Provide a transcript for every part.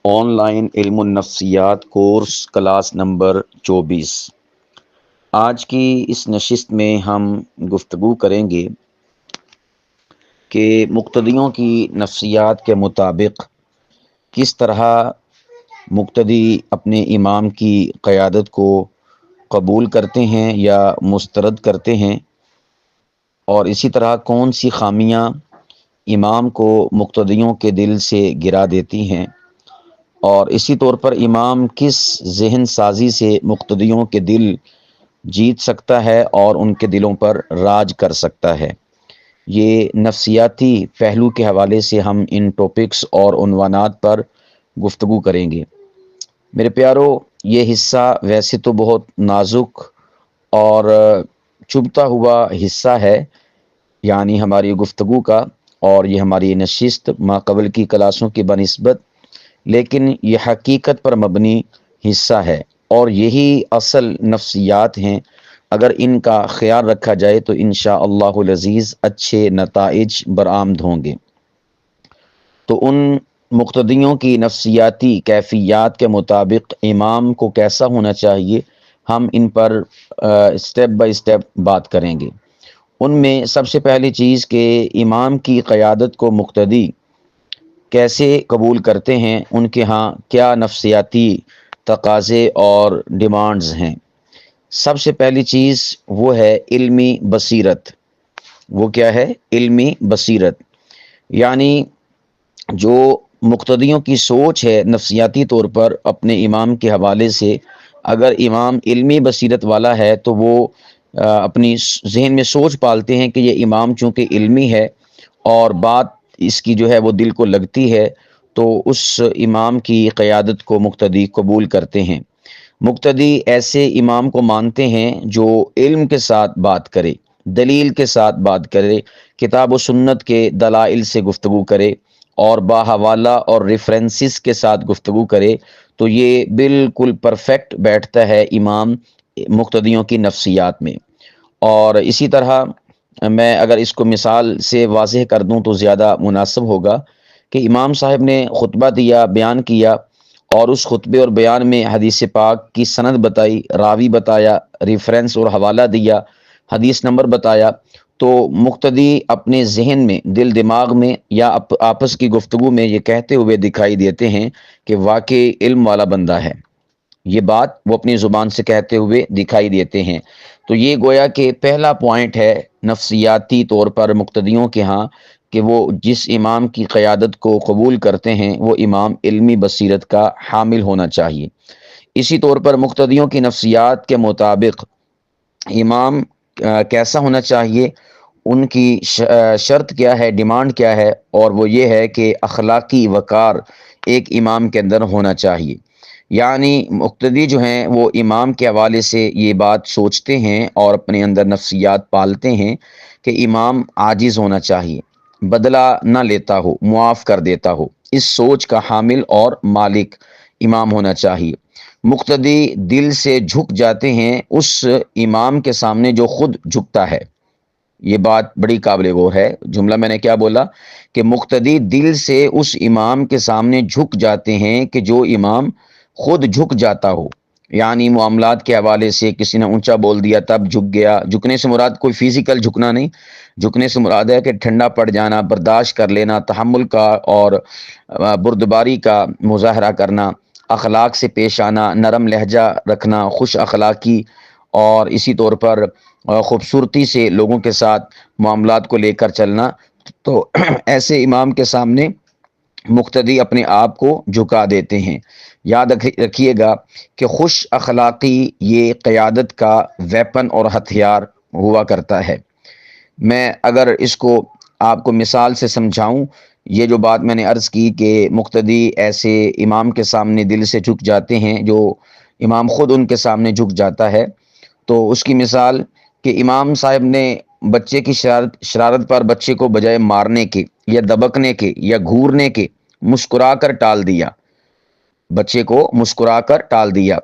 On line علم النفسیات course class number 24۔ آج کی اس نشست میں ہم گفتگو کریں گے کہ مقتدیوں کی نفسیات کے مطابق کس طرح مقتدی اپنے امام کی قیادت کو قبول کرتے ہیں یا مسترد کرتے ہیں، اور اسی طرح کون سی خامیاں امام کو مقتدیوں کے دل سے گرا دیتی ہیں، اور اسی طور پر امام کس ذہن سازی سے مقتدیوں کے دل جیت سکتا ہے اور ان کے دلوں پر راج کر سکتا ہے۔ یہ نفسیاتی پہلو کے حوالے سے ہم ان ٹاپکس اور عنوانات پر گفتگو کریں گے۔ میرے پیارو، یہ حصہ ویسے تو بہت نازک اور چبھتا ہوا حصہ ہے، یعنی ہماری گفتگو کا، اور یہ ہماری نشست ماقبل کی کلاسوں کی بنسبت، لیکن یہ حقیقت پر مبنی حصہ ہے اور یہی اصل نفسیات ہیں۔ اگر ان کا خیال رکھا جائے تو انشاءاللہ العزیز اچھے نتائج برآمد ہوں گے۔ تو ان مقتدیوں کی نفسیاتی کیفیات کے مطابق امام کو کیسا ہونا چاہیے، ہم ان پر اسٹیپ بائی اسٹیپ بات کریں گے۔ ان میں سب سے پہلی چیز کہ امام کی قیادت کو مقتدی کیسے قبول کرتے ہیں، ان کے ہاں کیا نفسیاتی تقاضے اور ڈیمانڈز ہیں۔ سب سے پہلی چیز وہ ہے علمی بصیرت۔ وہ کیا ہے؟ علمی بصیرت، یعنی جو مقتدیوں کی سوچ ہے نفسیاتی طور پر اپنے امام کے حوالے سے، اگر امام علمی بصیرت والا ہے تو وہ اپنی ذہن میں سوچ پالتے ہیں کہ یہ امام چونکہ علمی ہے اور بات اس کی جو ہے وہ دل کو لگتی ہے، تو اس امام کی قیادت کو مقتدی قبول کرتے ہیں۔ مقتدی ایسے امام کو مانتے ہیں جو علم کے ساتھ بات کرے، دلیل کے ساتھ بات کرے، کتاب و سنت کے دلائل سے گفتگو کرے اور باحوالہ اور ریفرنسز کے ساتھ گفتگو کرے، تو یہ بالکل پرفیکٹ بیٹھتا ہے امام مقتدیوں کی نفسیات میں۔ اور اسی طرح میں اگر اس کو مثال سے واضح کر دوں تو زیادہ مناسب ہوگا کہ امام صاحب نے خطبہ دیا، بیان کیا، اور اس خطبے اور بیان میں حدیث پاک کی سند بتائی، راوی بتایا، ریفرنس اور حوالہ دیا، حدیث نمبر بتایا، تو مقتدی اپنے ذہن میں، دل دماغ میں یا آپس کی گفتگو میں یہ کہتے ہوئے دکھائی دیتے ہیں کہ واقعی علم والا بندہ ہے۔ یہ بات وہ اپنی زبان سے کہتے ہوئے دکھائی دیتے ہیں۔ تو یہ گویا کہ پہلا پوائنٹ ہے نفسیاتی طور پر مقتدیوں کے ہاں، کہ وہ جس امام کی قیادت کو قبول کرتے ہیں وہ امام علمی بصیرت کا حامل ہونا چاہیے۔ اسی طور پر مقتدیوں کی نفسیات کے مطابق امام کیسا ہونا چاہیے، ان کی شرط کیا ہے، ڈیمانڈ کیا ہے، اور وہ یہ ہے کہ اخلاقی وقار ایک امام کے اندر ہونا چاہیے۔ یعنی مقتدی جو ہیں وہ امام کے حوالے سے یہ بات سوچتے ہیں اور اپنے اندر نفسیات پالتے ہیں کہ امام عاجز ہونا چاہیے، بدلہ نہ لیتا ہو، معاف کر دیتا ہو، اس سوچ کا حامل اور مالک امام ہونا چاہیے۔ مقتدی دل سے جھک جاتے ہیں اس امام کے سامنے جو خود جھکتا ہے۔ یہ بات بڑی قابل غور ہے، جملہ میں نے کیا بولا کہ مقتدی دل سے اس امام کے سامنے جھک جاتے ہیں کہ جو امام خود جھک جاتا ہو۔ یعنی معاملات کے حوالے سے کسی نے اونچا بول دیا تب جھک گیا۔ جھکنے سے مراد کوئی فزیکل جھکنا نہیں، جھکنے سے مراد ہے کہ ٹھنڈا پڑ جانا، برداشت کر لینا، تحمل کا اور بردباری کا مظاہرہ کرنا، اخلاق سے پیش آنا، نرم لہجہ رکھنا، خوش اخلاقی، اور اسی طور پر خوبصورتی سے لوگوں کے ساتھ معاملات کو لے کر چلنا۔ تو ایسے امام کے سامنے مقتدی اپنے آپ کو جھکا دیتے ہیں۔ یاد رکھیے گا کہ خوش اخلاقی یہ قیادت کا ویپن اور ہتھیار ہوا کرتا ہے۔ میں اگر اس کو آپ کو مثال سے سمجھاؤں، یہ جو بات میں نے عرض کی کہ مقتدی ایسے امام کے سامنے دل سے جھک جاتے ہیں جو امام خود ان کے سامنے جھک جاتا ہے، تو اس کی مثال کہ امام صاحب نے بچے کی شرارت پر بچے کو بجائے مارنے کے یا دبکنے کے یا گھورنے کے مسکرا کر ٹال دیا، بچے کو مسکرا کر ٹال دیا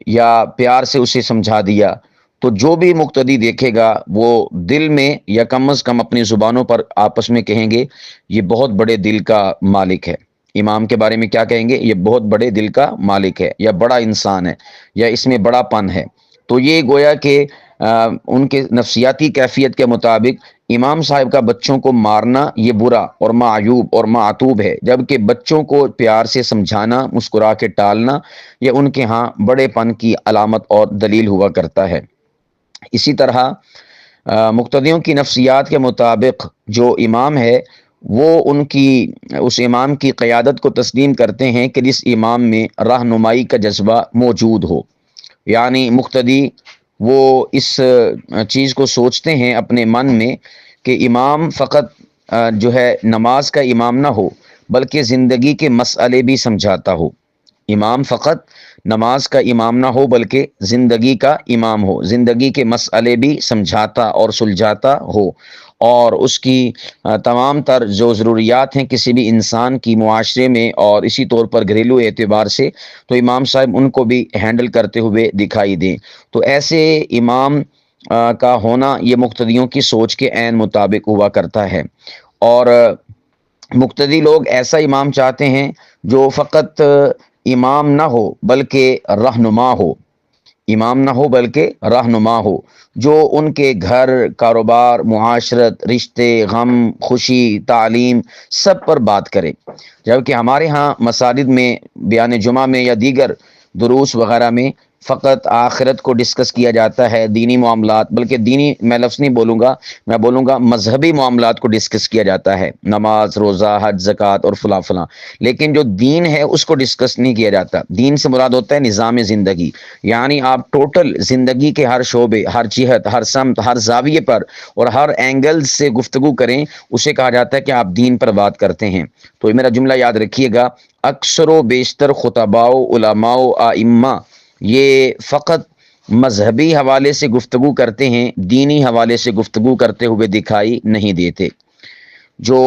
یا پیار سے اسے سمجھا دیا، تو جو بھی مقتدی دیکھے گا وہ دل میں یا کم از کم اپنی زبانوں پر آپس میں کہیں گے یہ بہت بڑے دل کا مالک ہے۔ امام کے بارے میں کیا کہیں گے؟ یہ بہت بڑے دل کا مالک ہے، یا بڑا انسان ہے، یا اس میں بڑا پن ہے۔ تو یہ گویا کہ ان کے نفسیاتی کیفیت کے مطابق امام صاحب کا بچوں کو مارنا یہ برا اور معیوب اور معتوب ہے، جبکہ بچوں کو پیار سے سمجھانا، مسکرا کے ٹالنا، یہ ان کے ہاں بڑے پن کی علامت اور دلیل ہوا کرتا ہے۔ اسی طرح مقتدیوں کی نفسیات کے مطابق جو امام ہے وہ اس امام کی قیادت کو تسلیم کرتے ہیں کہ جس امام میں رہنمائی کا جذبہ موجود ہو۔ یعنی مقتدی وہ اس چیز کو سوچتے ہیں اپنے من میں کہ امام فقط جو ہے نماز کا امام نہ ہو، بلکہ زندگی کے مسئلے بھی سمجھاتا ہو۔ امام فقط نماز کا امام نہ ہو بلکہ زندگی کا امام ہو، زندگی کے مسئلے بھی سمجھاتا اور سلجھاتا ہو، اور اس کی تمام تر جو ضروریات ہیں کسی بھی انسان کی معاشرے میں اور اسی طور پر گھریلو اعتبار سے، تو امام صاحب ان کو بھی ہینڈل کرتے ہوئے دکھائی دیں۔ تو ایسے امام کا ہونا یہ مقتدیوں کی سوچ کے عین مطابق ہوا کرتا ہے، اور مقتدی لوگ ایسا امام چاہتے ہیں جو فقط امام نہ ہو بلکہ رہنما ہو، امام نہ ہو بلکہ رہنما ہو، جو ان کے گھر، کاروبار، معاشرت، رشتے، غم، خوشی، تعلیم سب پر بات کرے۔ جبکہ ہمارے ہاں مساجد میں بیان جمعہ میں یا دیگر دروس وغیرہ میں فقط آخرت کو ڈسکس کیا جاتا ہے، دینی معاملات، بلکہ دینی میں لفظ نہیں بولوں گا، میں بولوں گا مذہبی معاملات کو ڈسکس کیا جاتا ہے، نماز، روزہ، حج، زکوٰۃ اور فلاں فلاں، لیکن جو دین ہے اس کو ڈسکس نہیں کیا جاتا۔ دین سے مراد ہوتا ہے نظام زندگی، یعنی آپ ٹوٹل زندگی کے ہر شعبے، ہر جہت، ہر سمت، ہر زاویے پر اور ہر اینگل سے گفتگو کریں، اسے کہا جاتا ہے کہ آپ دین پر بات کرتے ہیں۔ تو میرا جملہ یاد رکھیے گا، اکثر و بیشتر خطباء، علماء، ائمہ یہ فقط مذہبی حوالے سے گفتگو کرتے ہیں، دینی حوالے سے گفتگو کرتے ہوئے دکھائی نہیں دیتے۔ جو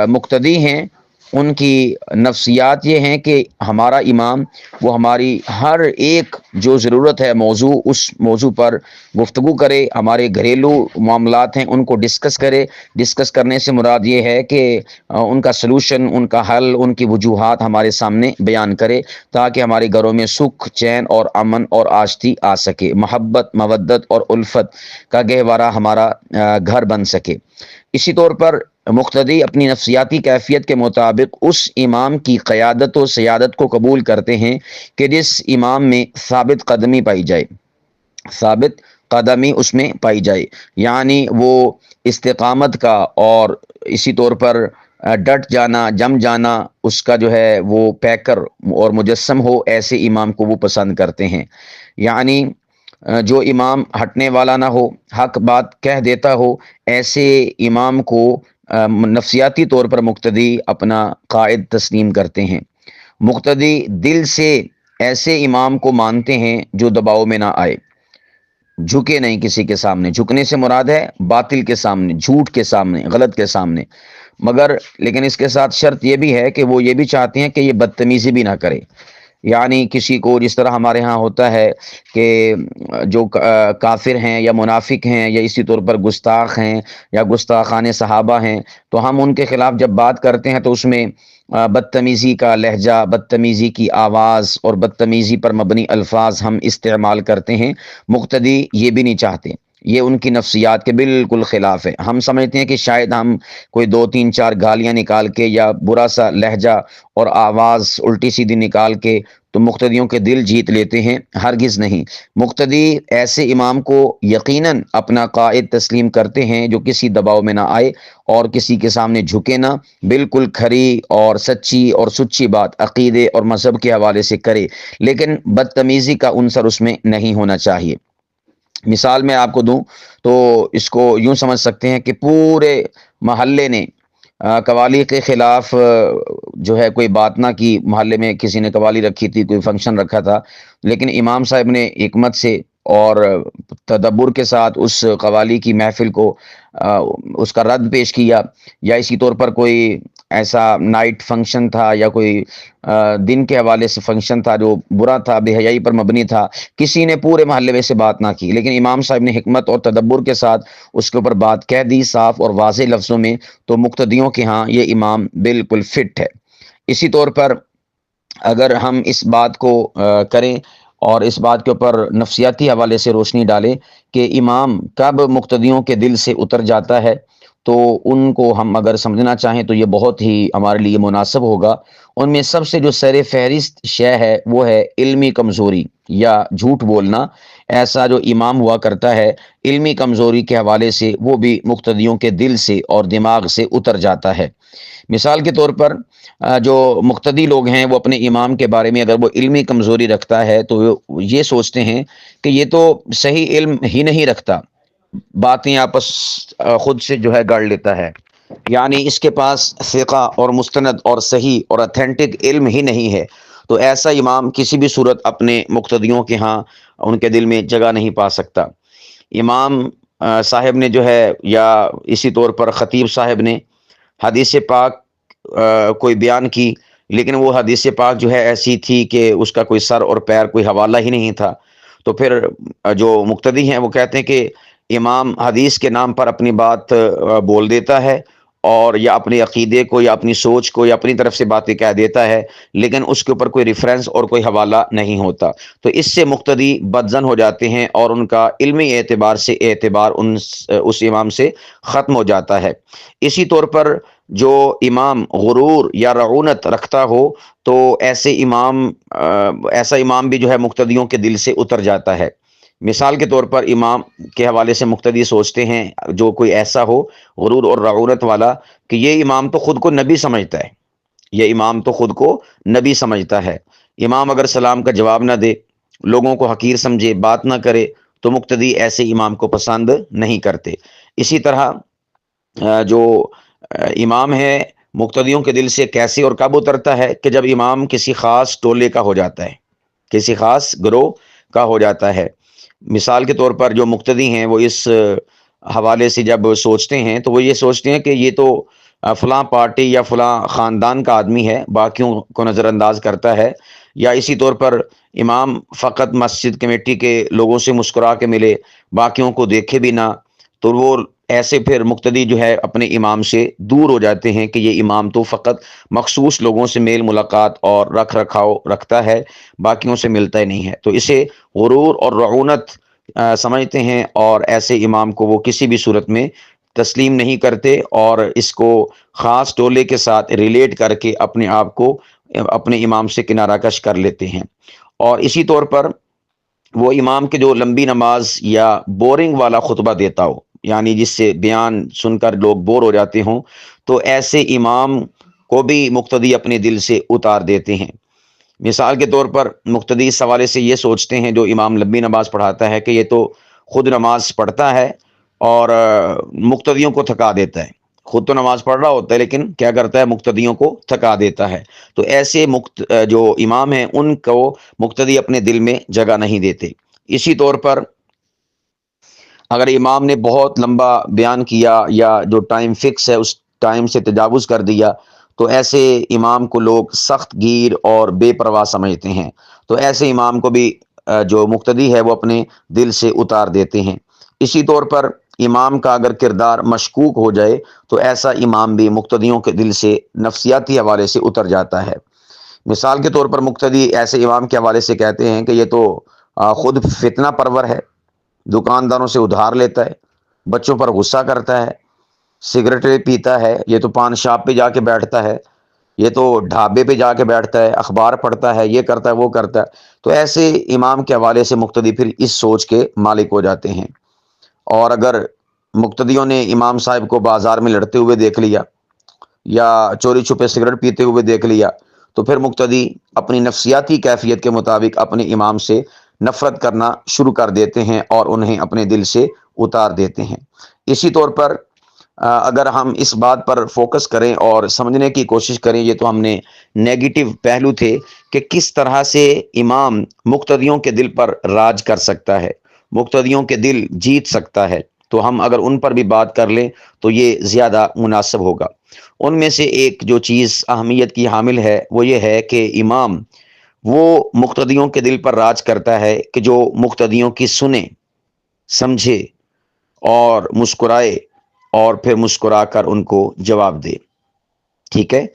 مقتدی ہیں ان کی نفسیات یہ ہیں کہ ہمارا امام وہ ہماری ہر ایک جو ضرورت ہے موضوع، اس موضوع پر گفتگو کرے، ہمارے گھریلو معاملات ہیں ان کو ڈسکس کرے۔ ڈسکس کرنے سے مراد یہ ہے کہ ان کا سلوشن، ان کا حل، ان کی وجوہات ہمارے سامنے بیان کرے، تاکہ ہمارے گھروں میں سکھ، چین اور امن اور آشتی آ سکے، محبت، مودت اور الفت کا گہوارہ ہمارا گھر بن سکے۔ اسی طور پر مقتدی اپنی نفسیاتی کیفیت کے مطابق اس امام کی قیادت و سیادت کو قبول کرتے ہیں کہ جس امام میں ثابت قدمی پائی جائے، ثابت قدمی اس میں پائی جائے، یعنی وہ استقامت کا اور اسی طور پر ڈٹ جانا، جم جانا اس کا جو ہے وہ پیکر اور مجسم ہو، ایسے امام کو وہ پسند کرتے ہیں۔ یعنی جو امام ہٹنے والا نہ ہو، حق بات کہہ دیتا ہو، ایسے امام کو نفسیاتی طور پر مقتدی اپنا قائد تسلیم کرتے ہیں۔ مقتدی دل سے ایسے امام کو مانتے ہیں جو دباؤ میں نہ آئے، جھکے نہیں کسی کے سامنے۔ جھکنے سے مراد ہے باطل کے سامنے، جھوٹ کے سامنے، غلط کے سامنے، مگر لیکن اس کے ساتھ شرط یہ بھی ہے کہ وہ یہ بھی چاہتے ہیں کہ یہ بدتمیزی بھی نہ کرے۔ یعنی کسی کو، جس طرح ہمارے ہاں ہوتا ہے کہ جو کافر ہیں یا منافق ہیں یا اسی طور پر گستاخ ہیں یا گستاخان صحابہ ہیں، تو ہم ان کے خلاف جب بات کرتے ہیں تو اس میں بدتمیزی کا لہجہ، بدتمیزی کی آواز اور بدتمیزی پر مبنی الفاظ ہم استعمال کرتے ہیں۔ مقتدی یہ بھی نہیں چاہتے، یہ ان کی نفسیات کے بالکل خلاف ہے۔ ہم سمجھتے ہیں کہ شاید ہم کوئی 2 3 4 گالیاں نکال کے یا برا سا لہجہ اور آواز الٹی سیدھی نکال کے تو مقتدیوں کے دل جیت لیتے ہیں، ہرگز نہیں۔ مقتدی ایسے امام کو یقیناً اپنا قائد تسلیم کرتے ہیں جو کسی دباؤ میں نہ آئے اور کسی کے سامنے جھکے نہ، بالکل کھری اور سچی اور سچی بات عقیدے اور مذہب کے حوالے سے کرے، لیکن بدتمیزی کا عنصر اس میں نہیں ہونا چاہیے۔ مثال میں آپ کو دوں تو اس کو یوں سمجھ سکتے ہیں کہ پورے محلے نے قوالی کے خلاف جو ہے کوئی بات نہ کی، محلے میں کسی نے قوالی رکھی تھی، کوئی فنکشن رکھا تھا، لیکن امام صاحب نے حکمت سے اور تدبر کے ساتھ اس قوالی کی محفل کو اس کا رد پیش کیا، یا اسی طور پر کوئی ایسا نائٹ فنکشن تھا یا کوئی دن کے حوالے سے فنکشن تھا جو برا تھا، بے حیائی پر مبنی تھا، کسی نے پورے محلے میں سے بات نہ کی، لیکن امام صاحب نے حکمت اور تدبر کے ساتھ اس کے اوپر بات کہہ دی صاف اور واضح لفظوں میں، تو مقتدیوں کے ہاں یہ امام بالکل فٹ ہے۔ اسی طور پر اگر ہم اس بات کو کریں اور اس بات کے اوپر نفسیاتی حوالے سے روشنی ڈالیں کہ امام کب مقتدیوں کے دل سے اتر جاتا ہے، تو ان کو ہم اگر سمجھنا چاہیں تو یہ بہت ہی ہمارے لیے مناسب ہوگا۔ ان میں سب سے جو سر فہرست شے ہے وہ ہے علمی کمزوری یا جھوٹ بولنا۔ ایسا جو امام ہوا کرتا ہے علمی کمزوری کے حوالے سے وہ بھی مقتدیوں کے دل سے اور دماغ سے اتر جاتا ہے۔ مثال کے طور پر جو مقتدی لوگ ہیں وہ اپنے امام کے بارے میں اگر وہ علمی کمزوری رکھتا ہے تو وہ یہ سوچتے ہیں کہ یہ تو صحیح علم ہی نہیں رکھتا، باتیں آپس خود سے جو ہے گڑ لیتا ہے، یعنی اس کے پاس ثقہ اور مستند اور صحیح اور اتھینٹک علم ہی نہیں ہے، تو ایسا امام کسی بھی صورت اپنے مقتدیوں کے ہاں ان کے دل میں جگہ نہیں پا سکتا۔ امام صاحب نے جو ہے یا اسی طور پر خطیب صاحب نے حدیث پاک کوئی بیان کی، لیکن وہ حدیث پاک جو ہے ایسی تھی کہ اس کا کوئی سر اور پیر کوئی حوالہ ہی نہیں تھا، تو پھر جو مقتدی ہیں وہ کہتے ہیں کہ امام حدیث کے نام پر اپنی بات بول دیتا ہے اور یا اپنے عقیدے کو یا اپنی سوچ کو یا اپنی طرف سے باتیں کہہ دیتا ہے، لیکن اس کے اوپر کوئی ریفرنس اور کوئی حوالہ نہیں ہوتا، تو اس سے مقتدی بدظن ہو جاتے ہیں اور ان کا علمی اعتبار سے اعتبار اس امام سے ختم ہو جاتا ہے۔ اسی طور پر جو امام غرور یا رعونت رکھتا ہو تو ایسا امام بھی جو ہے مقتدیوں کے دل سے اتر جاتا ہے۔ مثال کے طور پر امام کے حوالے سے مقتدی سوچتے ہیں جو کوئی ایسا ہو غرور اور رعونت والا کہ یہ امام تو خود کو نبی سمجھتا ہے، یہ امام تو خود کو نبی سمجھتا ہے، امام اگر سلام کا جواب نہ دے، لوگوں کو حقیر سمجھے، بات نہ کرے، تو مقتدی ایسے امام کو پسند نہیں کرتے۔ اسی طرح جو امام ہے مقتدیوں کے دل سے کیسے اور کب اترتا ہے کہ جب امام کسی خاص ٹولے کا ہو جاتا ہے، کسی خاص گروہ کا ہو جاتا ہے۔ مثال کے طور پر جو مقتدی ہیں وہ اس حوالے سے جب سوچتے ہیں تو وہ یہ سوچتے ہیں کہ یہ تو فلاں پارٹی یا فلاں خاندان کا آدمی ہے، باقیوں کو نظر انداز کرتا ہے، یا اسی طور پر امام فقط مسجد کمیٹی کے لوگوں سے مسکرا کے ملے، باقیوں کو دیکھے بھی نہ، تو وہ ایسے پھر مقتدی جو ہے اپنے امام سے دور ہو جاتے ہیں کہ یہ امام تو فقط مخصوص لوگوں سے میل ملاقات اور رکھ رکھاؤ رکھتا ہے، باقیوں سے ملتا ہی نہیں ہے، تو اسے غرور اور رعونت سمجھتے ہیں اور ایسے امام کو وہ کسی بھی صورت میں تسلیم نہیں کرتے اور اس کو خاص ٹولے کے ساتھ ریلیٹ کر کے اپنے آپ کو اپنے امام سے کنارہ کش کر لیتے ہیں۔ اور اسی طور پر وہ امام کے جو لمبی نماز یا بورنگ والا خطبہ دیتا ہو، یعنی جس سے بیان سن کر لوگ بور ہو جاتے ہوں، تو ایسے امام کو بھی مقتدی اپنے دل سے اتار دیتے ہیں۔ مثال کے طور پر مقتدی اس حوالے سے یہ سوچتے ہیں جو امام لمبی نماز پڑھاتا ہے کہ یہ تو خود نماز پڑھتا ہے اور مقتدیوں کو تھکا دیتا ہے، خود تو نماز پڑھ رہا ہوتا ہے لیکن کیا کرتا ہے مقتدیوں کو تھکا دیتا ہے، تو ایسے جو امام ہیں ان کو مقتدی اپنے دل میں جگہ نہیں دیتے۔ اسی طور پر اگر امام نے بہت لمبا بیان کیا یا جو ٹائم فکس ہے اس ٹائم سے تجاوز کر دیا تو ایسے امام کو لوگ سخت گیر اور بے پرواہ سمجھتے ہیں، تو ایسے امام کو بھی جو مقتدی ہے وہ اپنے دل سے اتار دیتے ہیں۔ اسی طور پر امام کا اگر کردار مشکوک ہو جائے تو ایسا امام بھی مقتدیوں کے دل سے نفسیاتی حوالے سے اتر جاتا ہے۔ مثال کے طور پر مقتدی ایسے امام کے حوالے سے کہتے ہیں کہ یہ تو خود فتنہ پرور ہے، دکانداروں سے ادھار لیتا ہے، بچوں پر غصہ کرتا ہے، سگریٹیں پیتا ہے، یہ تو پان شاپ پہ جا کے بیٹھتا ہے، یہ تو ڈھابے پہ جا کے بیٹھتا ہے، اخبار پڑھتا ہے، یہ کرتا ہے وہ کرتا ہے، تو ایسے امام کے حوالے سے مقتدی پھر اس سوچ کے مالک ہو جاتے ہیں۔ اور اگر مقتدیوں نے امام صاحب کو بازار میں لڑتے ہوئے دیکھ لیا یا چوری چھپے سگریٹ پیتے ہوئے دیکھ لیا تو پھر مقتدی اپنی نفسیاتی کیفیت کے مطابق اپنے امام سے نفرت کرنا شروع کر دیتے ہیں اور انہیں اپنے دل سے اتار دیتے ہیں۔ اسی طور پر اگر ہم اس بات پر فوکس کریں اور سمجھنے کی کوشش کریں، یہ تو ہم نے نیگیٹو پہلو تھے کہ کس طرح سے امام مقتدیوں کے دل پر راج کر سکتا ہے، مقتدیوں کے دل جیت سکتا ہے، تو ہم اگر ان پر بھی بات کر لیں تو یہ زیادہ مناسب ہوگا۔ ان میں سے ایک جو چیز اہمیت کی حامل ہے وہ یہ ہے کہ امام وہ مقتدیوں کے دل پر راج کرتا ہے کہ جو مقتدیوں کی سنے، سمجھے اور مسکرائے اور پھر مسکرا کر ان کو جواب دے، ٹھیک ہے۔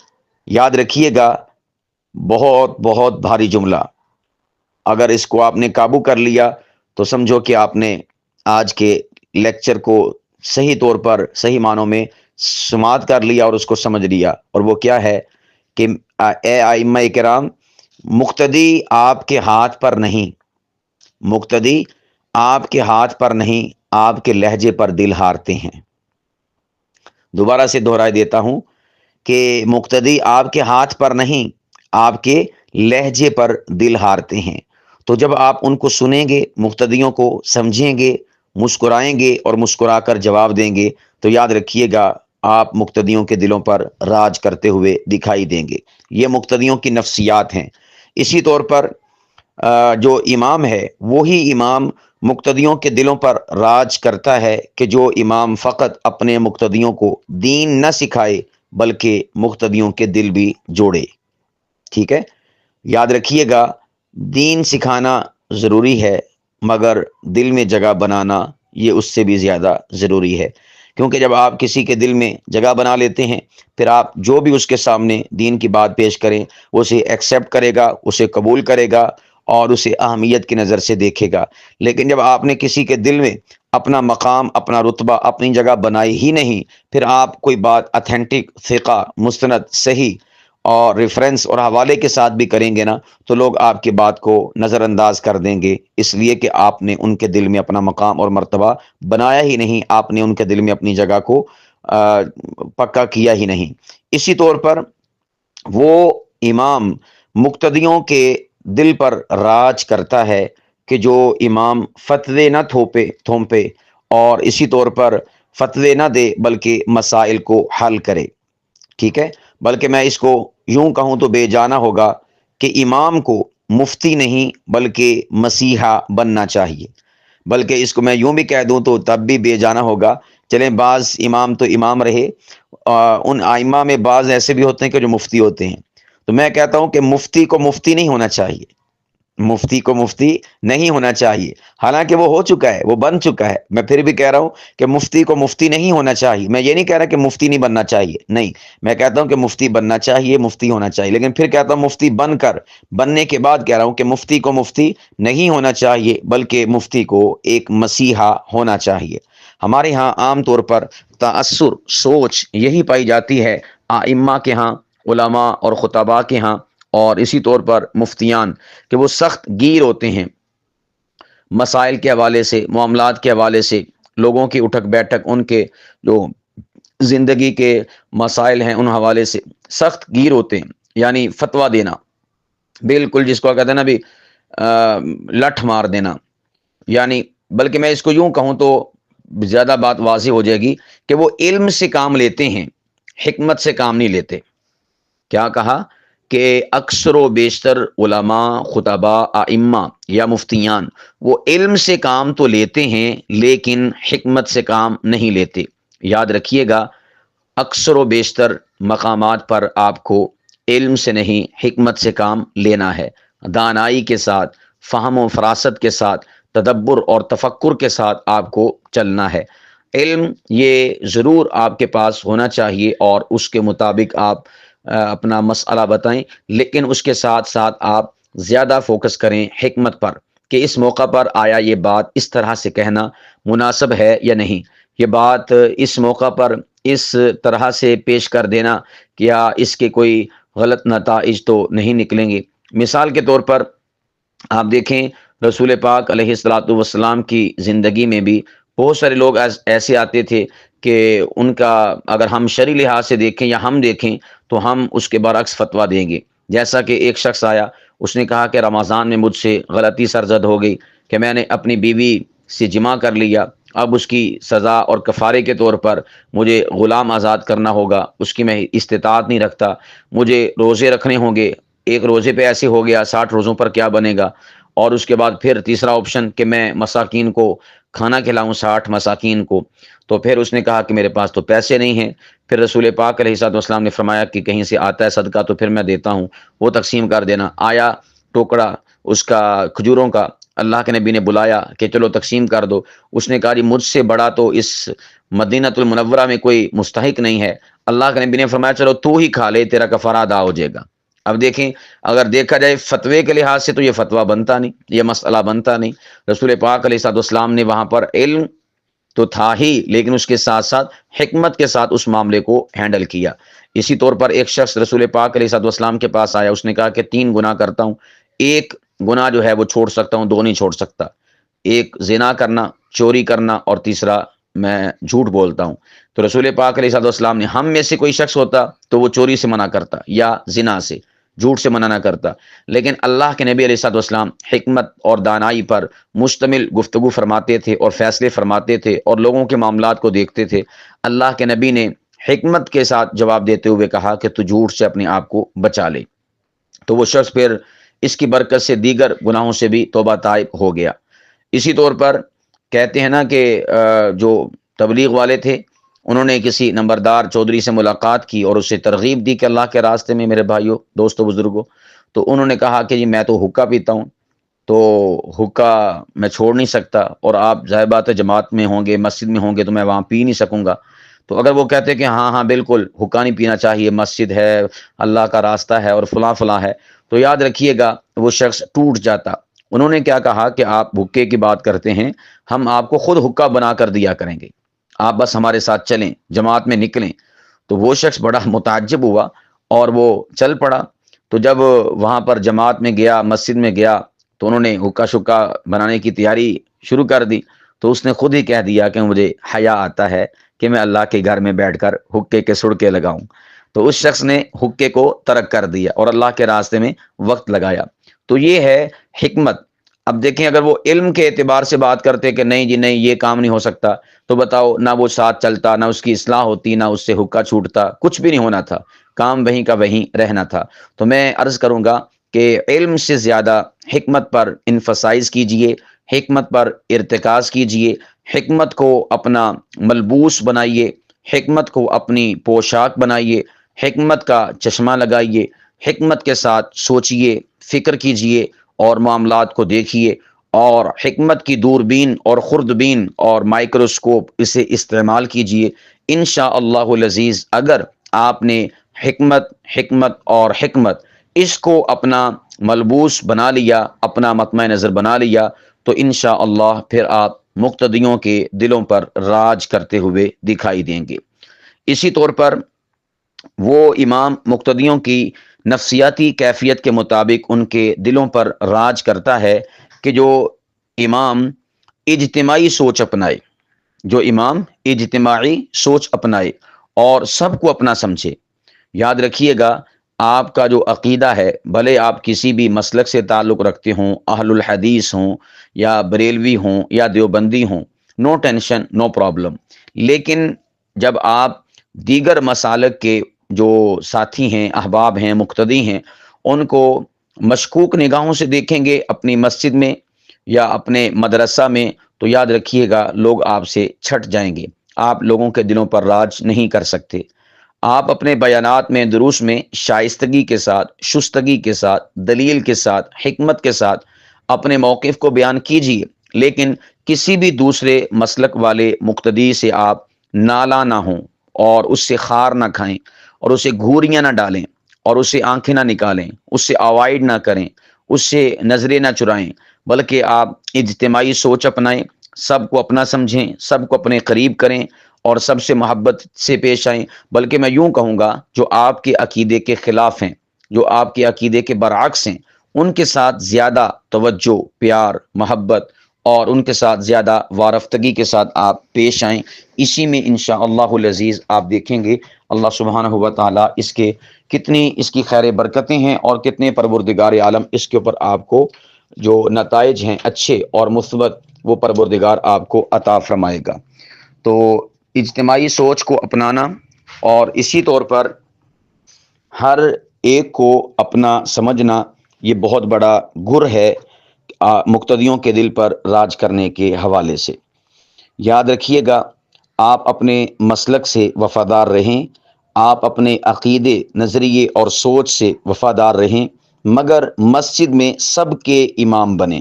یاد رکھیے گا، بہت بہت بھاری جملہ، اگر اس کو آپ نے قابو کر لیا تو سمجھو کہ آپ نے آج کے لیکچر کو صحیح طور پر صحیح معنوں میں سماعت کر لیا اور اس کو سمجھ لیا۔ اور وہ کیا ہے کہ اے ائمہ کرام، مقتدی آپ کے ہاتھ پر نہیں، مقتدی آپ کے ہاتھ پر نہیں، آپ کے لہجے پر دل ہارتے ہیں۔ دوبارہ سے دہرائی دیتا ہوں کہ مقتدی آپ کے ہاتھ پر نہیں، آپ کے لہجے پر دل ہارتے ہیں۔ تو جب آپ ان کو سنیں گے، مقتدیوں کو سمجھیں گے، مسکرائیں گے اور مسکرا کر جواب دیں گے، تو یاد رکھیے گا آپ مقتدیوں کے دلوں پر راج کرتے ہوئے دکھائی دیں گے۔ یہ مقتدیوں کی نفسیات ہیں۔ اسی طور پر جو امام ہے وہی امام مقتدیوں کے دلوں پر راج کرتا ہے کہ جو امام فقط اپنے مقتدیوں کو دین نہ سکھائے بلکہ مقتدیوں کے دل بھی جوڑے۔ ٹھیک ہے، یاد رکھیے گا، دین سکھانا ضروری ہے مگر دل میں جگہ بنانا یہ اس سے بھی زیادہ ضروری ہے، کیونکہ جب آپ کسی کے دل میں جگہ بنا لیتے ہیں پھر آپ جو بھی اس کے سامنے دین کی بات پیش کریں وہ اسے ایکسیپٹ کرے گا، اسے قبول کرے گا اور اسے اہمیت کی نظر سے دیکھے گا۔ لیکن جب آپ نے کسی کے دل میں اپنا مقام، اپنا رتبہ، اپنی جگہ بنائی ہی نہیں، پھر آپ کوئی بات اتھینٹک، ثقہ، مستند، صحیح اور ریفرنس اور حوالے کے ساتھ بھی کریں گے نا تو لوگ آپ کی بات کو نظر انداز کر دیں گے، اس لیے کہ آپ نے ان کے دل میں اپنا مقام اور مرتبہ بنایا ہی نہیں، آپ نے ان کے دل میں اپنی جگہ کو پکا کیا ہی نہیں۔ اسی طور پر وہ امام مقتدیوں کے دل پر راج کرتا ہے کہ جو امام فتوے نہ تھوپے اور اسی طور پر فتوے نہ دے بلکہ مسائل کو حل کرے۔ ٹھیک ہے، بلکہ میں اس کو یوں کہوں تو بے جانا ہوگا کہ امام کو مفتی نہیں بلکہ مسیحا بننا چاہیے، بلکہ اس کو میں یوں بھی کہہ دوں تو تب بھی بے جانا ہوگا۔ چلیں، بعض امام تو امام رہے، ان ائمہ میں بعض ایسے بھی ہوتے ہیں کہ جو مفتی ہوتے ہیں، تو میں کہتا ہوں کہ مفتی کو مفتی نہیں ہونا چاہیے، مفتی کو مفتی نہیں ہونا چاہیے، حالانکہ وہ ہو چکا ہے، وہ بن چکا ہے۔ میں پھر بھی کہہ رہا ہوں کہ مفتی کو مفتی نہیں ہونا چاہیے۔ میں یہ نہیں کہہ رہا کہ مفتی نہیں بننا چاہیے، نہیں، میں کہتا ہوں کہ مفتی بننا چاہیے، مفتی ہونا چاہیے، لیکن پھر کہتا ہوں مفتی بننے کے بعد کہہ رہا ہوں کہ مفتی کو مفتی نہیں ہونا چاہیے بلکہ مفتی کو ایک مسیحا ہونا چاہیے۔ ہمارے ہاں عام طور پر تاثر، سوچ یہی پائی جاتی ہے ائمہ کے ہاں، علماء اور خطباء کے ہاں اور اسی طور پر مفتیان، کہ وہ سخت گیر ہوتے ہیں مسائل کے حوالے سے، معاملات کے حوالے سے، لوگوں کی اٹھک بیٹھک، ان کے جو زندگی کے مسائل ہیں ان حوالے سے سخت گیر ہوتے ہیں۔ یعنی فتویٰ دینا، بالکل جس کو کہتے ہیں نا بھی لٹھ مار دینا، یعنی بلکہ میں اس کو یوں کہوں تو زیادہ بات واضح ہو جائے گی کہ وہ علم سے کام لیتے ہیں، حکمت سے کام نہیں لیتے۔ کیا کہا کہ اکثر و بیشتر علماء، خطباء، ائمہ یا مفتیان وہ علم سے کام تو لیتے ہیں لیکن حکمت سے کام نہیں لیتے۔ یاد رکھیے گا، اکثر و بیشتر مقامات پر آپ کو علم سے نہیں حکمت سے کام لینا ہے، دانائی کے ساتھ، فہم و فراست کے ساتھ، تدبر اور تفکر کے ساتھ آپ کو چلنا ہے۔ علم یہ ضرور آپ کے پاس ہونا چاہیے اور اس کے مطابق آپ اپنا مسئلہ بتائیں، لیکن اس کے ساتھ ساتھ آپ زیادہ فوکس کریں حکمت پر کہ اس موقع پر آیا یہ بات اس طرح سے کہنا مناسب ہے یا نہیں، یہ بات اس موقع پر اس طرح سے پیش کر دینا کیا اس کے کوئی غلط نتائج تو نہیں نکلیں گے۔ مثال کے طور پر آپ دیکھیں رسول پاک علیہ الصلوۃ والسلام کی زندگی میں بھی بہت سارے لوگ ایسے آتے تھے کہ ان کا اگر ہم شرعی لحاظ سے دیکھیں یا ہم دیکھیں تو ہم اس کے برعکس فتویٰ دیں گے۔ جیسا کہ ایک شخص آیا، اس نے کہا کہ رمضان میں مجھ سے غلطی سرزد ہو گئی کہ میں نے اپنی بیوی سے جماع کر لیا، اب اس کی سزا اور کفارے کے طور پر مجھے غلام آزاد کرنا ہوگا، اس کی میں استطاعت نہیں رکھتا، مجھے روزے رکھنے ہوں گے، ایک روزے پہ ایسے ہو گیا، 60 روزوں پر کیا بنے گا؟ اور اس کے بعد پھر تیسرا آپشن کہ میں مساکین کو کھانا کھلاؤں، 60 مساکین کو۔ تو پھر اس نے کہا کہ میرے پاس تو پیسے نہیں ہیں۔ پھر رسول پاک علیہ الصلوۃ والسلام نے فرمایا کہ کہیں سے آتا ہے صدقہ تو پھر میں دیتا ہوں، وہ تقسیم کر دینا۔ آیا ٹوکڑا اس کا کھجوروں کا، اللہ کے نبی نے بلایا کہ چلو تقسیم کر دو، اس نے کہا جی مجھ سے بڑا تو اس مدینہ المنورہ میں کوئی مستحق نہیں ہے، اللہ کے نبی نے فرمایا چلو تو ہی کھا لے، تیرا کفارہ ادا ہو جائے گا۔ اب دیکھیں، اگر دیکھا جائے فتوے کے لحاظ سے تو یہ فتویٰ بنتا نہیں، یہ مسئلہ بنتا نہیں۔ رسول پاک علیہ الصلوۃ والسلام نے وہاں پر علم تو تھا ہی، لیکن اس کے ساتھ ساتھ حکمت کے ساتھ اس معاملے کو ہینڈل کیا۔ اسی طور پر ایک شخص رسول پاک علیہ الصلوۃ والسلام کے پاس آیا، اس نے کہا کہ 3 گناہ کرتا ہوں، ایک گناہ جو ہے وہ چھوڑ سکتا ہوں، 2 نہیں چھوڑ سکتا، ایک زنا کرنا، چوری کرنا، اور تیسرا میں جھوٹ بولتا ہوں۔ تو رسول پاک علیہ الصلوۃ والسلام نے، ہم میں سے کوئی شخص ہوتا تو وہ چوری سے منع کرتا یا زنا سے، جھوٹ سے منع نہ کرتا، لیکن اللہ کے نبی علیہ الصلوۃ والسلام حکمت اور دانائی پر مشتمل گفتگو فرماتے تھے اور فیصلے فرماتے تھے اور لوگوں کے معاملات کو دیکھتے تھے۔ اللہ کے نبی نے حکمت کے ساتھ جواب دیتے ہوئے کہا کہ تو جھوٹ سے اپنے آپ کو بچا لے۔ تو وہ شخص پھر اس کی برکت سے دیگر گناہوں سے بھی توبہ طائب ہو گیا۔ اسی طور پر کہتے ہیں نا کہ جو تبلیغ والے تھے، انہوں نے کسی نمبردار چودھری سے ملاقات کی اور اسے ترغیب دی کہ اللہ کے راستے میں میرے بھائیوں، دوستوں، بزرگوں، تو انہوں نے کہا کہ جی میں تو حقہ پیتا ہوں، تو حقہ میں چھوڑ نہیں سکتا، اور آپ ظاہر بات ہے جماعت میں ہوں گے، مسجد میں ہوں گے، تو میں وہاں پی نہیں سکوں گا۔ تو اگر وہ کہتے کہ ہاں ہاں بالکل حقہ نہیں پینا چاہیے، مسجد ہے، اللہ کا راستہ ہے اور فلاں فلاں ہے، تو یاد رکھیے گا وہ شخص ٹوٹ جاتا۔ انہوں نے کیا کہا کہ آپ حقے کی بات کرتے ہیں، ہم آپ کو خود حقہ بنا کر دیا کریں گے، آپ بس ہمارے ساتھ چلیں، جماعت میں نکلیں۔ تو وہ شخص بڑا متعجب ہوا اور وہ چل پڑا۔ تو جب وہاں پر جماعت میں گیا، مسجد میں گیا، تو انہوں نے حقہ شکہ بنانے کی تیاری شروع کر دی۔ تو اس نے خود ہی کہہ دیا کہ مجھے حیا آتا ہے کہ میں اللہ کے گھر میں بیٹھ کر حقے کے سڑکے لگاؤں۔ تو اس شخص نے حقے کو ترک کر دیا اور اللہ کے راستے میں وقت لگایا۔ تو یہ ہے حکمت۔ اب دیکھیں، اگر وہ علم کے اعتبار سے بات کرتے کہ نہیں جی نہیں یہ کام نہیں ہو سکتا، تو بتاؤ، نہ وہ ساتھ چلتا، نہ اس کی اصلاح ہوتی، نہ اس سے حقہ چھوٹتا، کچھ بھی نہیں ہونا تھا، کام وہیں کا وہیں رہنا تھا۔ تو میں عرض کروں گا کہ علم سے زیادہ حکمت پر انفسائز کیجئے، حکمت پر ارتکاز کیجئے، حکمت کو اپنا ملبوس بنائیے، حکمت کو اپنی پوشاک بنائیے، حکمت کا چشمہ لگائیے، حکمت کے ساتھ سوچئے، فکر کیجئے اور معاملات کو دیکھیے، اور حکمت کی دوربین اور خوردبین اور مائکروسکوپ اسے استعمال کیجئے۔ انشاءاللہ العزیز اگر آپ نے حکمت اور حکمت اس کو اپنا ملبوس بنا لیا، اپنا مطمع نظر بنا لیا، تو انشاءاللہ پھر آپ مقتدیوں کے دلوں پر راج کرتے ہوئے دکھائی دیں گے۔ اسی طور پر وہ امام مقتدیوں کی نفسیاتی کیفیت کے مطابق ان کے دلوں پر راج کرتا ہے کہ جو امام اجتماعی سوچ اپنائے، جو امام اجتماعی سوچ اپنائے اور سب کو اپنا سمجھے۔ یاد رکھیے گا، آپ کا جو عقیدہ ہے، بھلے آپ کسی بھی مسلک سے تعلق رکھتے ہوں، اہل الحدیث ہوں یا بریلوی ہوں یا دیوبندی ہوں، نو ٹینشن، نو پرابلم، لیکن جب آپ دیگر مسالک کے جو ساتھی ہیں، احباب ہیں، مقتدی ہیں، ان کو مشکوک نگاہوں سے دیکھیں گے اپنی مسجد میں یا اپنے مدرسہ میں، تو یاد رکھیے گا لوگ آپ سے چھٹ جائیں گے، آپ لوگوں کے دلوں پر راج نہیں کر سکتے۔ آپ اپنے بیانات میں، دروس میں شائستگی کے ساتھ، شستگی کے ساتھ، دلیل کے ساتھ، حکمت کے ساتھ اپنے موقف کو بیان کیجیے، لیکن کسی بھی دوسرے مسلک والے مقتدی سے آپ نالاں نہ ہوں اور اس سے خار نہ کھائیں اور اسے گھوریاں نہ ڈالیں اور اس سے آنکھیں نہ نکالیں، اس سے اوائڈ نہ کریں، اس سے نظریں نہ چرائیں، بلکہ آپ اجتماعی سوچ اپنائیں، سب کو اپنا سمجھیں، سب کو اپنے قریب کریں اور سب سے محبت سے پیش آئیں۔ بلکہ میں یوں کہوں گا، جو آپ کے عقیدے کے خلاف ہیں، جو آپ کے عقیدے کے برعکس ہیں، ان کے ساتھ زیادہ توجہ، پیار، محبت اور ان کے ساتھ زیادہ وارفتگی کے ساتھ آپ پیش آئیں۔ اسی میں انشاءاللہ العزیز آپ دیکھیں گے اللہ سبحانہ و تعالیٰ اس کی خیر برکتیں ہیں اور کتنے پروردگار عالم اس کے اوپر آپ کو جو نتائج ہیں اچھے اور مثبت، وہ پروردگار آپ کو عطا فرمائے گا۔ تو اجتماعی سوچ کو اپنانا اور اسی طور پر ہر ایک کو اپنا سمجھنا، یہ بہت بڑا گر ہے مقتدیوں کے دل پر راج کرنے کے حوالے سے۔ یاد رکھیے گا، آپ اپنے مسلک سے وفادار رہیں، آپ اپنے عقیدے، نظریے اور سوچ سے وفادار رہیں، مگر مسجد میں سب کے امام بنیں،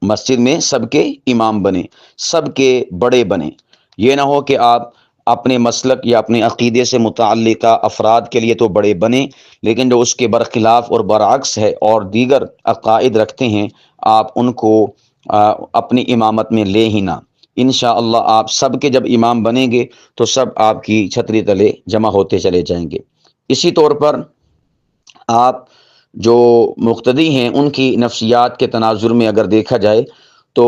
مسجد میں سب کے امام بنیں، سب کے بڑے بنیں۔ یہ نہ ہو کہ آپ اپنے مسلک یا اپنے عقیدے سے متعلقہ افراد کے لیے تو بڑے بنے، لیکن جو اس کے برخلاف اور برعکس ہے اور دیگر عقائد رکھتے ہیں، آپ ان کو اپنی امامت میں لے ہی نہ۔ انشاءاللہ آپ سب کے جب امام بنیں گے تو سب آپ کی چھتری تلے جمع ہوتے چلے جائیں گے۔ اسی طور پر آپ جو مقتدی ہیں ان کی نفسیات کے تناظر میں اگر دیکھا جائے تو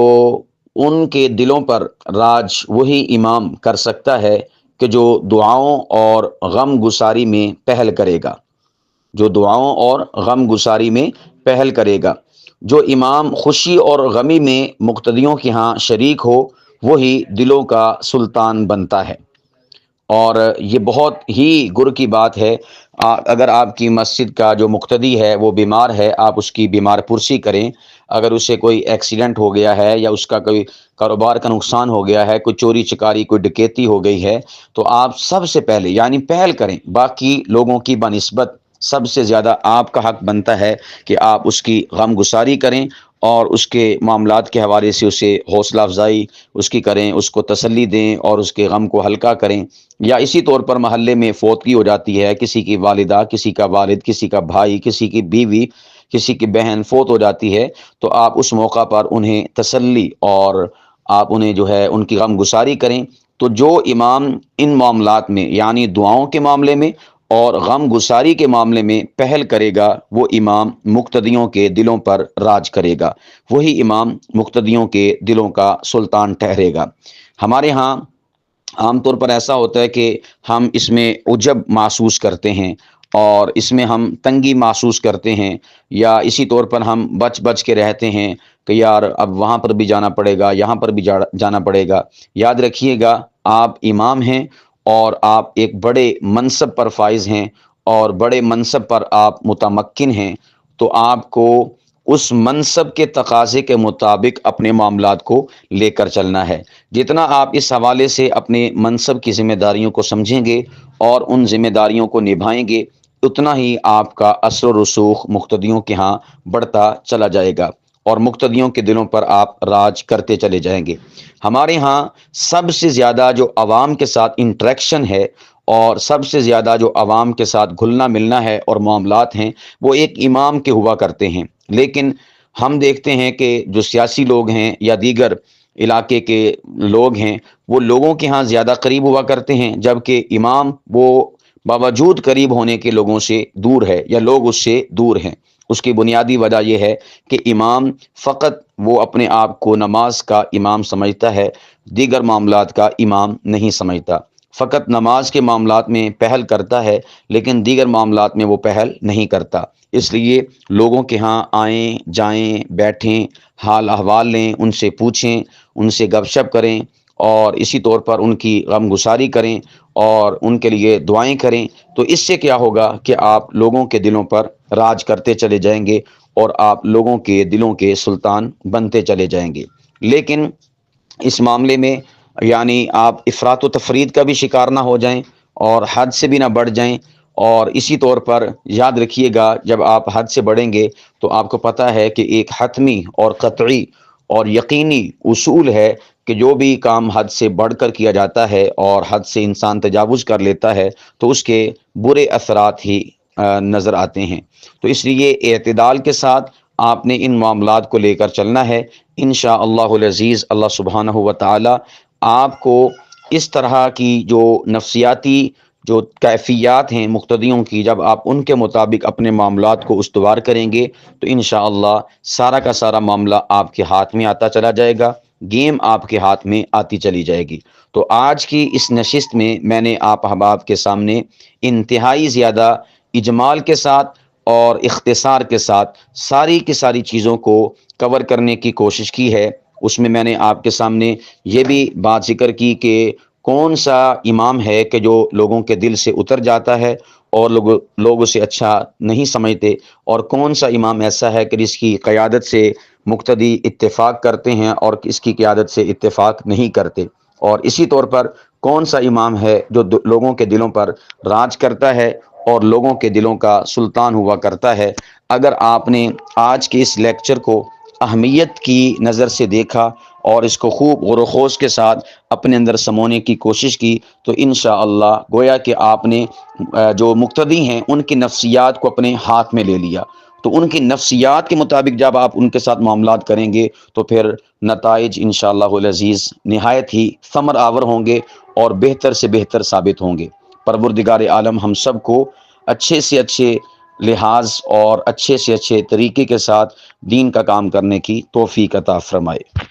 ان کے دلوں پر راج وہی امام کر سکتا ہے کہ جو دعاؤں اور غم گساری میں پہل کرے گا، جو دعاؤں اور غم گساری میں پہل کرے گا۔ جو امام خوشی اور غمی میں مقتدیوں کے ہاں شریک ہو وہی دلوں کا سلطان بنتا ہے۔ اور یہ بہت ہی گر کی بات ہے، اگر آپ کی مسجد کا جو مقتدی ہے وہ بیمار ہے، آپ اس کی بیمار پرسی کریں۔ اگر اسے کوئی ایکسیڈنٹ ہو گیا ہے یا اس کا کوئی کاروبار کا نقصان ہو گیا ہے، کوئی چوری چکاری کوئی ڈکیتی ہو گئی ہے، تو آپ سب سے پہلے یعنی پہل کریں، باقی لوگوں کی بنسبت سب سے زیادہ آپ کا حق بنتا ہے کہ آپ اس کی غم گساری کریں اور اس کے معاملات کے حوالے سے اسے حوصلہ افزائی اس کی کریں، اس کو تسلی دیں اور اس کے غم کو ہلکا کریں۔ یا اسی طور پر محلے میں فوتگی ہو جاتی ہے، کسی کی والدہ، کسی کا والد، کسی کا بھائی، کسی کی بیوی، کسی کی بہن فوت ہو جاتی ہے، تو آپ اس موقع پر انہیں تسلی اور آپ انہیں جو ہے ان کی غم گساری کریں۔ تو جو امام ان معاملات میں یعنی دعاؤں کے معاملے میں اور غم گساری کے معاملے میں پہل کرے گا، وہ امام مقتدیوں کے دلوں پر راج کرے گا، وہی امام مقتدیوں کے دلوں کا سلطان ٹھہرے گا۔ ہمارے ہاں عام طور پر ایسا ہوتا ہے کہ ہم اس میں عجب محسوس کرتے ہیں اور اس میں ہم تنگی محسوس کرتے ہیں، یا اسی طور پر ہم بچ بچ کے رہتے ہیں کہ یار اب وہاں پر بھی جانا پڑے گا، یہاں پر بھی جانا پڑے گا۔ یاد رکھیے گا، آپ امام ہیں اور آپ ایک بڑے منصب پر فائز ہیں اور بڑے منصب پر آپ متمکن ہیں، تو آپ کو اس منصب کے تقاضے کے مطابق اپنے معاملات کو لے کر چلنا ہے۔ جتنا آپ اس حوالے سے اپنے منصب کی ذمہ داریوں کو سمجھیں گے اور ان ذمہ داریوں کو نبھائیں گے، اتنا ہی آپ کا اثر و رسوخ مقتدیوں کے ہاں بڑھتا چلا جائے گا اور مقتدیوں کے دلوں پر آپ راج کرتے چلے جائیں گے۔ ہمارے ہاں سب سے زیادہ جو عوام کے ساتھ انٹریکشن ہے اور سب سے زیادہ جو عوام کے ساتھ گھلنا ملنا ہے اور معاملات ہیں، وہ ایک امام کے ہوا کرتے ہیں۔ لیکن ہم دیکھتے ہیں کہ جو سیاسی لوگ ہیں یا دیگر علاقے کے لوگ ہیں، وہ لوگوں کے ہاں زیادہ قریب ہوا کرتے ہیں، جبکہ امام وہ باوجود قریب ہونے کے لوگوں سے دور ہے یا لوگ اس سے دور ہیں۔ اس کی بنیادی وجہ یہ ہے کہ امام فقط وہ اپنے آپ کو نماز کا امام سمجھتا ہے، دیگر معاملات کا امام نہیں سمجھتا۔ فقط نماز کے معاملات میں پہل کرتا ہے لیکن دیگر معاملات میں وہ پہل نہیں کرتا۔ اس لیے لوگوں کے ہاں آئیں جائیں، بیٹھیں، حال احوال لیں، ان سے پوچھیں، ان سے گپ شپ کریں اور اسی طور پر ان کی غم گساری کریں اور ان کے لیے دعائیں کریں۔ تو اس سے کیا ہوگا کہ آپ لوگوں کے دلوں پر راج کرتے چلے جائیں گے اور آپ لوگوں کے دلوں کے سلطان بنتے چلے جائیں گے۔ لیکن اس معاملے میں یعنی آپ افراط و تفرید کا بھی شکار نہ ہو جائیں اور حد سے بھی نہ بڑھ جائیں۔ اور اسی طور پر یاد رکھیے گا، جب آپ حد سے بڑھیں گے تو آپ کو پتہ ہے کہ ایک حتمی اور قطعی اور یقینی اصول ہے کہ جو بھی کام حد سے بڑھ کر کیا جاتا ہے اور حد سے انسان تجاوز کر لیتا ہے تو اس کے برے اثرات ہی نظر آتے ہیں۔ تو اس لیے اعتدال کے ساتھ آپ نے ان معاملات کو لے کر چلنا ہے۔ انشاءاللہ العزیز اللہ سبحانہ و تعالی آپ کو اس طرح کی جو نفسیاتی جو کیفیات ہیں مقتدیوں کی، جب آپ ان کے مطابق اپنے معاملات کو استوار کریں گے تو انشاءاللہ سارا کا سارا معاملہ آپ کے ہاتھ میں آتا چلا جائے گا، گیم آپ کے ہاتھ میں آتی چلی جائے گی۔ تو آج کی اس نشست میں میں نے آپ احباب کے سامنے انتہائی زیادہ اجمال کے ساتھ اور اختصار کے ساتھ ساری کی ساری چیزوں کو کور کرنے کی کوشش کی ہے۔ اس میں میں نے آپ کے سامنے یہ بھی بات ذکر کی کہ کون سا امام ہے کہ جو لوگوں کے دل سے اتر جاتا ہے اور لوگ اسے اچھا نہیں سمجھتے، اور کون سا امام ایسا ہے کہ جس کی قیادت سے مقتدی اتفاق کرتے ہیں اور اس کی قیادت سے اتفاق نہیں کرتے، اور اسی طور پر کون سا امام ہے جو لوگوں کے دلوں پر راج کرتا ہے اور لوگوں کے دلوں کا سلطان ہوا کرتا ہے۔ اگر آپ نے آج کے اس لیکچر کو اہمیت کی نظر سے دیکھا اور اس کو خوب غور و خوض کے ساتھ اپنے اندر سمونے کی کوشش کی، تو انشاءاللہ گویا کہ آپ نے جو مقتدی ہیں ان کی نفسیات کو اپنے ہاتھ میں لے لیا۔ تو ان کی نفسیات کے مطابق جب آپ ان کے ساتھ معاملات کریں گے تو پھر نتائج انشاءاللہ العزیز نہایت ہی ثمر آور ہوں گے اور بہتر سے بہتر ثابت ہوں گے۔ پروردگار عالم ہم سب کو اچھے سے اچھے لحاظ اور اچھے سے اچھے طریقے کے ساتھ دین کا کام کرنے کی توفیق عطا فرمائے۔